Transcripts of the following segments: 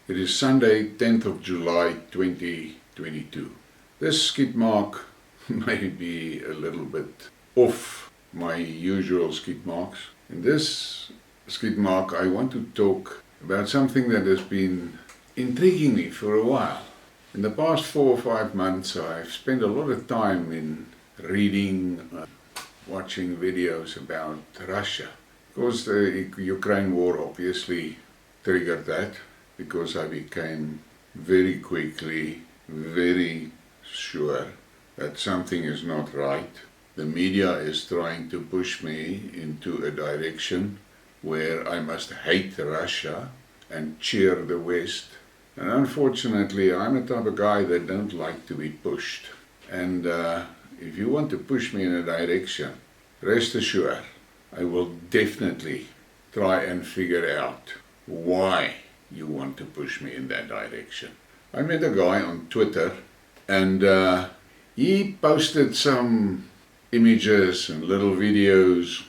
It is Sunday, 10th of July 2022. This skidmark may be a little bit off my usual skidmarks. In this skidmark I want to talk about something that has been intriguing me for a while. In the past 4 or 5 months I've spent a lot of time in reading, watching videos about Russia. Of course, the Ukraine war obviously triggered that, because I became very quickly very sure that something is not right. The media is trying to push me into a direction where I must hate Russia and cheer the West. And unfortunately, I'm the type of guy that don't like to be pushed. And if you want to push me in a direction, rest assured, I will definitely try and figure out why you want to push me in that direction. I met a guy on Twitter and he posted some images and little videos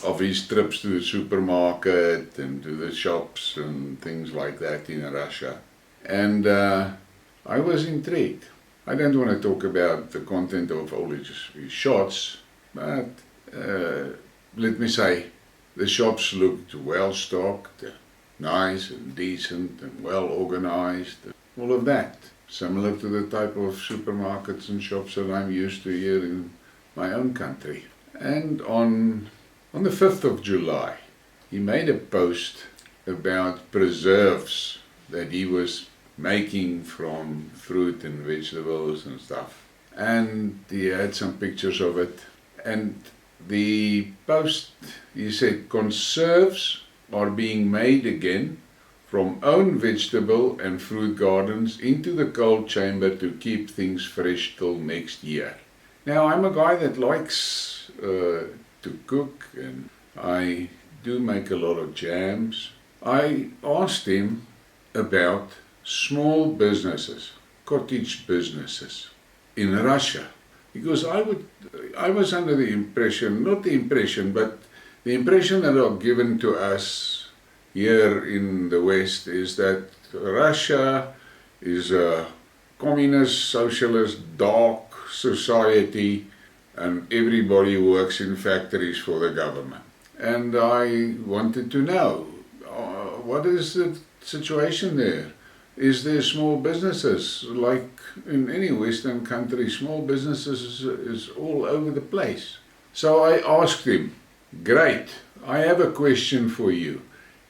of his trips to the supermarket and to the shops and things like that in Russia. And I was intrigued. I don't want to talk about the content of all his shots, but let me say, the shops looked well stocked, nice and decent and well organized, all of that. Similar to the type of supermarkets and shops that I'm used to here in my own country. And on the 5th of July, he made a post about preserves that he was making from fruit and vegetables and stuff. And he had some pictures of it. And the post, he said, conserves are being made again from own vegetable and fruit gardens into the cold chamber to keep things fresh till next year. Now, I'm a guy that likes to cook, and I do make a lot of jams. I asked him about small businesses, cottage businesses in Russia, because I was under the impression, not the impression, but the impression that are given to us here in the West is that Russia is a communist, socialist, dark society and everybody works in factories for the government. And I wanted to know, what is the situation there? Is there small businesses? Like in any Western country, small businesses is all over the place. So I asked him, great, I have a question for you.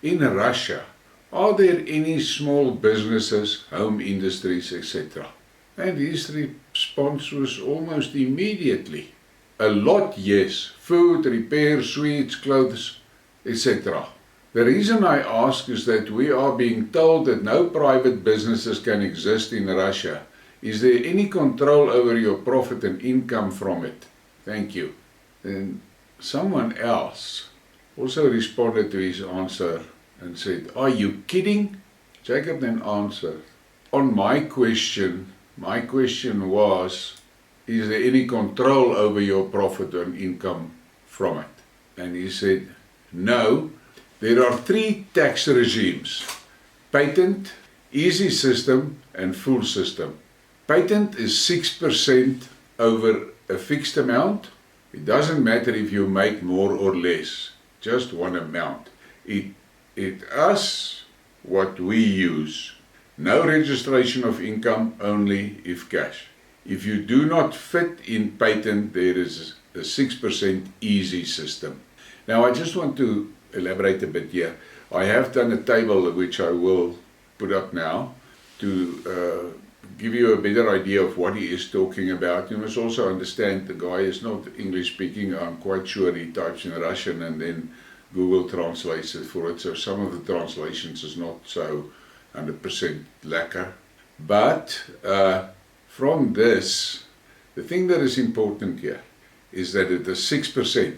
In Russia, are there any small businesses, home industries, etc.? And his response was almost immediately, a lot, yes, food, repair, sweets, clothes, etc. The reason I ask is that we are being told that no private businesses can exist in Russia. Is there any control over your profit and income from it? Thank you. Then someone else also responded to his answer and said, are you kidding? Jacob then answered, on my question was, is there any control over your profit and income from it? And he said, no. There are 3 tax regimes: patent, easy system and full system. Patent is 6% over a fixed amount. It doesn't matter if you make more or less, just one amount. It is what we use. No registration of income, only if cash. If you do not fit in patent, there is a 6% easy system. Now I just want to elaborate a bit here. I have done a table which I will put up now to give you a better idea of what he is talking about. You must also understand the guy is not English speaking. I'm quite sure he types in Russian and then Google translates it for it. So some of the translations is not so 100% lacquer. But from this, the thing that is important here is that it is 6%.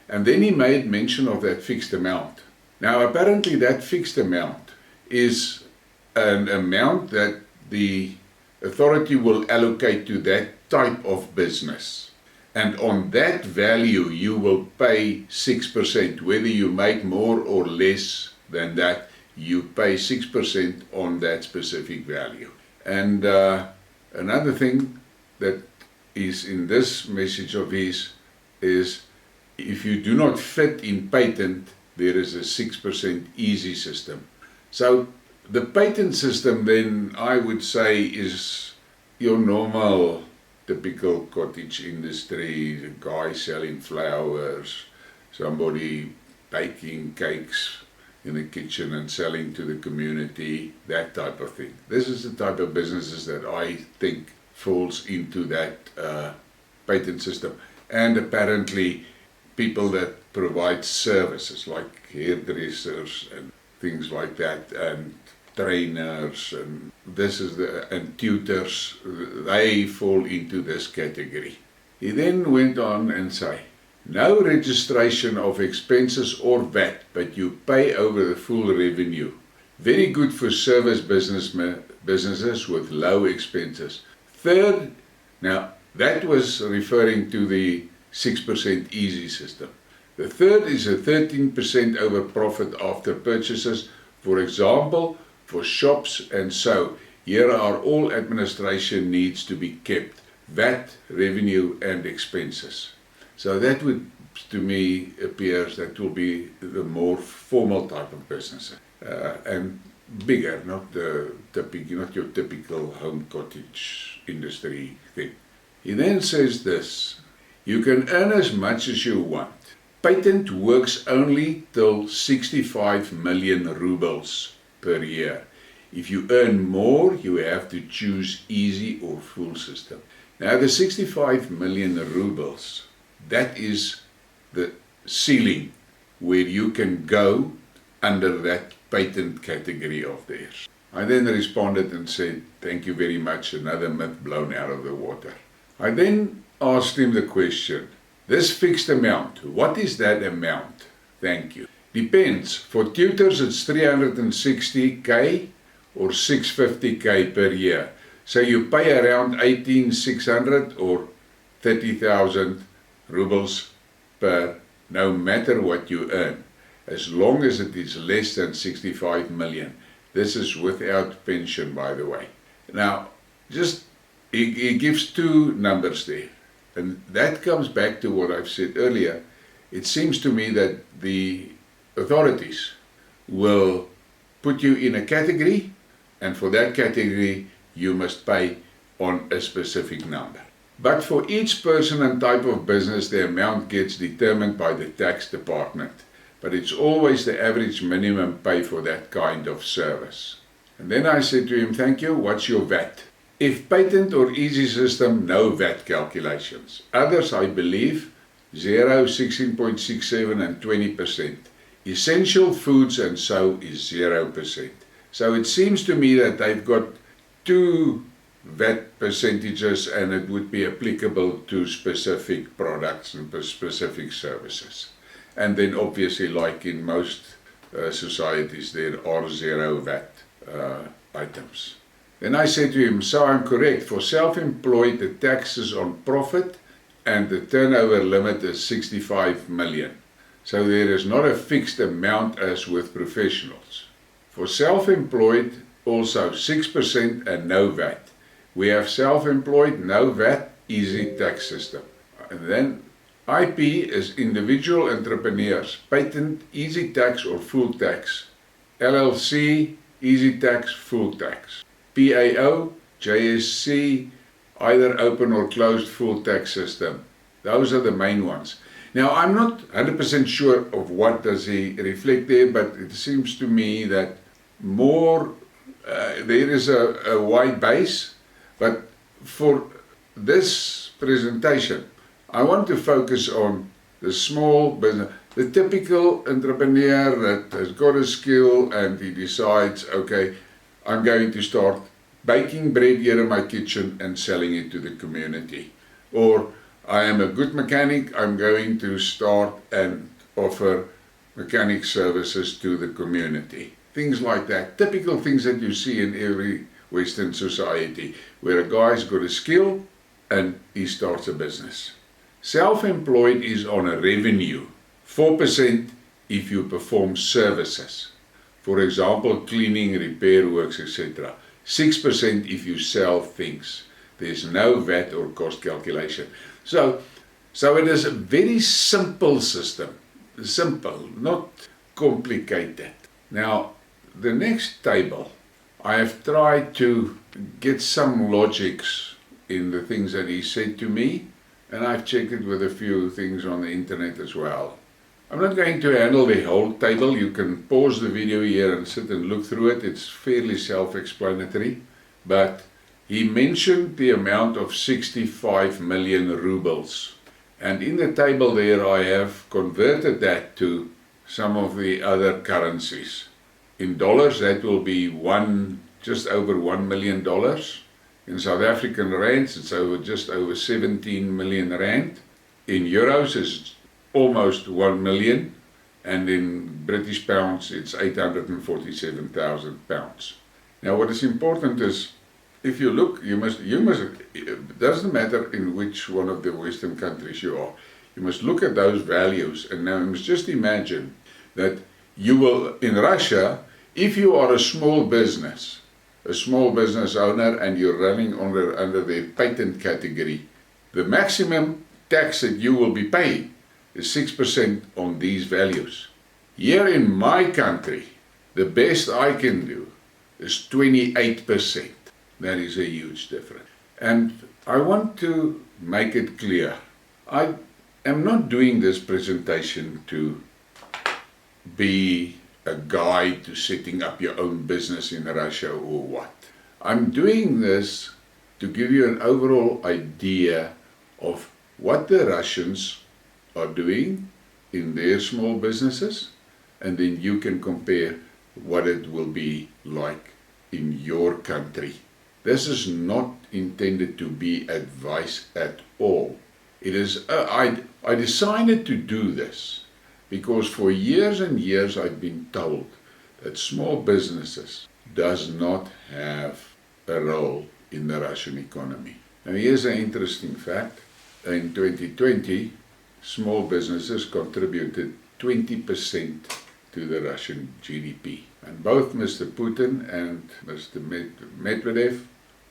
And then he made mention of that fixed amount. Now apparently that fixed amount is an amount that the authority will allocate to that type of business. And on that value you will pay 6%, whether you make more or less than that, you pay 6% on that specific value. And another thing that is in this message of his is, if you do not fit in patent, there is a 6% easy system. So the patent system then, I would say, is your normal typical cottage industry, a guy selling flowers, somebody baking cakes in the kitchen and selling to the community, that type of thing. This is the type of businesses that I think falls into that patent system. And apparently people that provide services like hairdressers and things like that, and trainers, and and tutors, they fall into this category. He then went on and say, no registration of expenses or VAT, but you pay over the full revenue. Very good for service businesses with low expenses. Third, now that was referring to the 6% easy system. The third is a 13% over profit after purchases, for example, for shops, and so here are all administration needs to be kept, VAT, revenue and expenses. So that would, to me, appears that will be the more formal type of business, and bigger, not your typical home cottage industry thing. He then says this, you can earn as much as you want. Patent works only till 65 million rubles per year. If you earn more, you have to choose easy or full system. Now the 65 million rubles, that is the ceiling where you can go under that patent category of theirs. I then responded and said, thank you very much, another myth blown out of the water. I then asked him the question, this fixed amount, what is that amount? Thank you. Depends. For tutors it's 360k or 650k per year. So you pay around 18,600 or 30,000 rubles per, no matter what you earn, as long as it is less than 65 million. This is without pension, by the way. Now, he gives two numbers there. And that comes back to what I've said earlier. It seems to me that the authorities will put you in a category, and for that category you must pay on a specific number. But for each person and type of business, the amount gets determined by the tax department. But it's always the average minimum pay for that kind of service. And then I said to him, thank you, what's your VAT? If patent or easy system, no VAT calculations. Others, I believe, 0, 16.67 and 20%. Essential foods and so is 0%. So it seems to me that they've got two VAT percentages, and it would be applicable to specific products and specific services. And then obviously, like in most societies, there are 0 VAT items. Then I said to him, so I'm correct, for self-employed the taxes on profit and the turnover limit is 65 million. So there is not a fixed amount as with professionals. For self-employed also 6% and no VAT. We have self-employed, no VAT, easy tax system. And then IP is individual entrepreneurs, patent, easy tax or full tax. LLC, easy tax, full tax. PAO, JSC, either open or closed full tax system. Those are the main ones. Now, I'm not 100% sure of what does he reflect there, but it seems to me that there is a wide base. But for this presentation, I want to focus on the small business, the typical entrepreneur that has got a skill and he decides, okay, I'm going to start baking bread here in my kitchen and selling it to the community. Or I am a good mechanic, I'm going to start and offer mechanic services to the community. Things like that. Typical things that you see in every Western society, where a guy's got a skill and he starts a business. Self-employed is on a revenue, 4% if you perform services. For example, cleaning, repair works, etc. 6% if you sell things. There's no VAT or cost calculation. So it is a very simple system. Simple, not complicated. Now, the next table, I have tried to get some logics in the things that he said to me, and I've checked it with a few things on the internet as well. I'm not going to handle the whole table. You can pause the video here and sit and look through it. It's fairly self-explanatory. But he mentioned the amount of 65 million rubles. And in the table there I have converted that to some of the other currencies. In dollars that will be just over $1 million. In South African rands it's just over 17 million rand. In euros it's almost 1 million, and in British pounds it's 847,000 pounds. Now what is important is, if you look, you must, it doesn't matter in which one of the Western countries you are, you must look at those values. And now you must just imagine that you will, in Russia, if you are a small business owner and you're running under the patent category, the maximum tax that you will be paying is 6% on these values. Here in my country, the best I can do is 28%. That is a huge difference. And I want to make it clear, I am not doing this presentation to be a guide to setting up your own business in Russia or what. I'm doing this to give you an overall idea of what the Russians are doing in their small businesses, and then you can compare what it will be like in your country. This is not intended to be advice at all. It is. I decided to do this because for years and years I've been told that small businesses does not have a role in the Russian economy. Now here's an interesting fact. In 2020, small businesses contributed 20% to the Russian GDP. And both Mr. Putin and Mr. Medvedev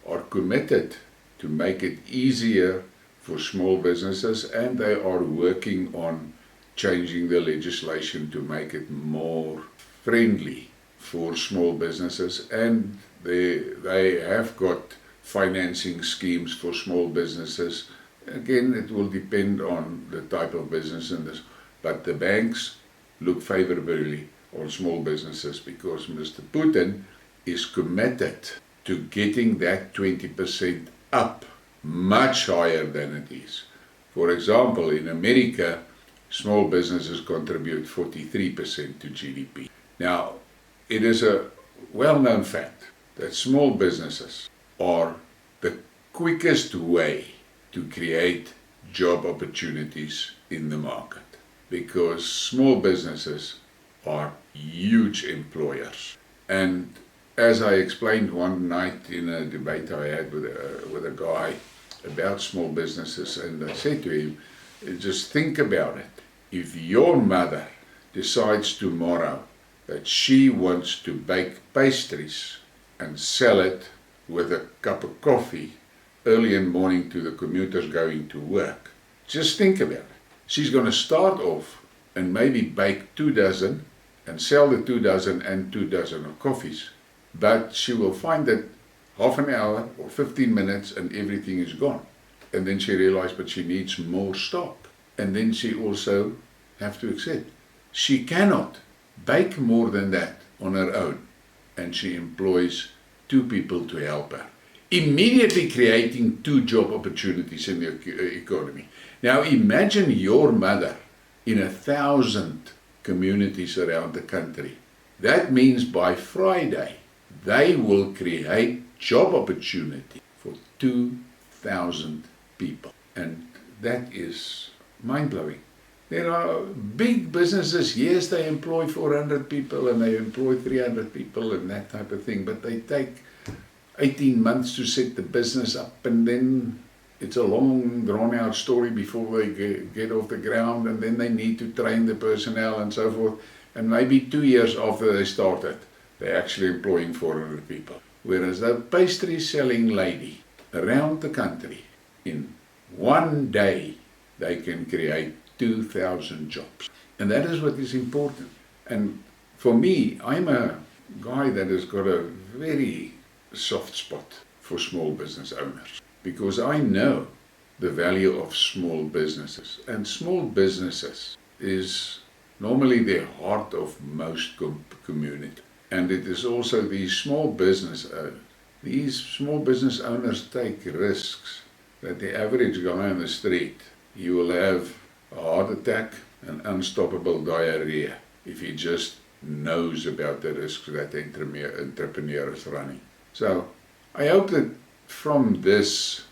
are committed to make it easier for small businesses, and they are working on changing the legislation to make it more friendly for small businesses, and they have got financing schemes for small businesses. Again, it will depend on the type of business in this, but the banks look favorably on small businesses because Mr. Putin is committed to getting that 20% up much higher than it is. For example, in America, small businesses contribute 43% to GDP. Now, it is a well-known fact that small businesses are the quickest way to create job opportunities in the market, because small businesses are huge employers. And as I explained one night in a debate I had with a guy about small businesses, and I said to him, just think about it. If your mother decides tomorrow that she wants to bake pastries and sell it with a cup of coffee early in the morning to the commuters going to work, just think about it. She's going to start off and maybe bake 2 dozen and sell the 2 dozen and 2 dozen of coffees, but she will find that half an hour or 15 minutes and everything is gone. And then she realized, but she needs more stock. And then she also have to accept she cannot bake more than that on her own, and she employs 2 people to help her, immediately creating 2 job opportunities in the economy. Now imagine your mother in 1,000 communities around the country. That means by Friday they will create job opportunity for 2,000 people, and that is mind-blowing. There are big businesses, yes, they employ 400 people and they employ 300 people and that type of thing, but they take 18 months to set the business up, and then it's a long, drawn-out story before they get off the ground, and then they need to train the personnel and so forth. and maybe 2 years after they started, they're actually employing 400 people. Whereas the pastry selling lady around the country, in one day, they can create 2,000 jobs. And that is what is important. And for me, I'm a guy that has got a very soft spot for small business owners, because I know the value of small businesses. And small businesses is normally the heart of most community. And it is also these small business owners. These small business owners take risks that the average guy on the street, he will have a heart attack and unstoppable diarrhea if he just knows about the risks that the entrepreneur is running. So I hope that from this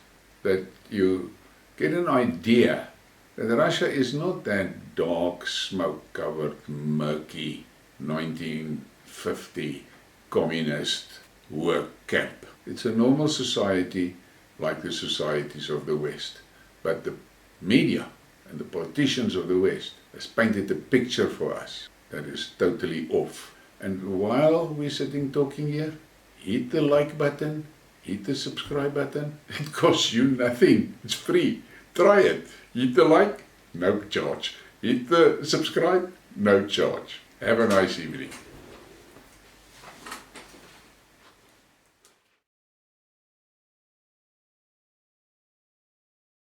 that you get an idea that Russia is not that dark, smoke-covered, murky 1950 communist work camp. It's a normal society like the societies of the West. But the media and the politicians of the West has painted a picture for us that is totally off. And while we're sitting talking here, hit the like button, hit the subscribe button. It costs you nothing. It's free. Try it. Hit the like, no charge. Hit the subscribe, no charge. Have a nice evening.